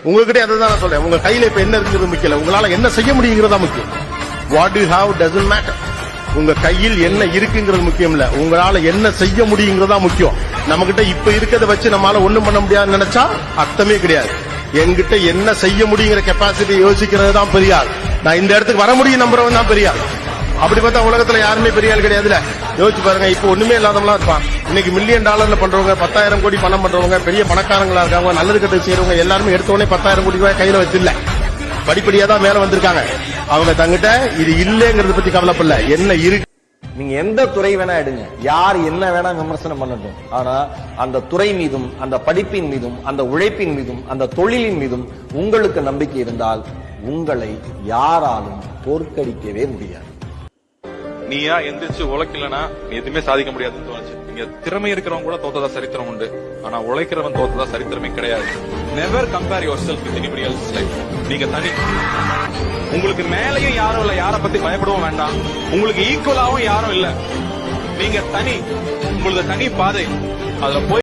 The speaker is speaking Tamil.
உங்ககிட்ட அதை தான் நான் சொல்றேன். உங்க கையில இப்ப என்ன இருக்கிறது முக்கியம், உங்களால என்ன செய்ய முடியுங்கிறதா முக்கியம். What you have doesn't matter. உங்க கையில் என்ன இருக்குங்கிறது முக்கியம் இல்ல, உங்களால என்ன செய்ய முடியுங்கிறதா முக்கியம். நம்ம கிட்ட இப்ப இருக்கிறத வச்சு நம்மளால ஒண்ணும் பண்ண முடியாதுன்னு நினைச்சா அர்த்தமே கிடையாது. என்கிட்ட என்ன செய்ய முடியுங்கிற கெப்பாசிட்டி யோசிக்கிறது தான் பெரிய ஆள். நான் இந்த இடத்துக்கு வர முடியும் நம்புறவன் தான் பெரிய ஆள். அப்படி பார்த்தா உலகத்துல யாருமே பெரிய ஆள் கிடையாதுல. யோசிச்சு பாருங்க, இப்ப ஒண்ணுமே இல்லாதவங்களா இருப்பான். இன்னைக்கு $1,000,000 பண்றவங்க, 10,000 கோடி பணம் பண்றவங்க, பெரிய பணக்காரங்களா இருக்காங்க, நல்லது கட்டு செய்யறவங்க எல்லாருமே எடுத்தோடனே 10,000 கோடி ரூபாய் கையில வச்சில்ல, படிப்படியா தான் மேல வந்திருக்காங்க. அவங்க தங்கிட்ட இது இல்லங்கிறத பத்தி கவலைப்படல, என்ன இருக்கு. நீங்க எந்த துறை வேணா எடுங்க, யார் என்ன வேணா விமர்சனம் பண்ணட்டும், ஆனா அந்த துறை மீதும் அந்த படிப்பின் மீதும் அந்த உழைப்பின் மீதும் அந்த தொழிலின் மீதும் உங்களுக்கு நம்பிக்கை இருந்தால் உங்களை யாராலும் தோற்கடிக்கவே முடியாது. நீயா எந்திரிச்சு உழைக்கலனா நீ எதுவுமே சாதிக்க முடியாதுன்னு தோணுச்சு. நீங்க திறமை இருக்கிறவங்க கூட தோத்ததா சரித்திரம் உண்டு, ஆனா உழைக்கிறவன் தோத்ததா சரித்திரமே கிடையாது. Never compare your self with anybody else life. நீங்க தனி, உங்களுக்கு மேலையும் யாரும் இல்ல, யாரை பத்தி பயப்படவும் வேண்டாம், உங்களுக்கு ஈக்குவலாவும் யாரும் இல்ல. நீங்க தனி, உங்களுக்கு தனி பாதை, அதுல போய்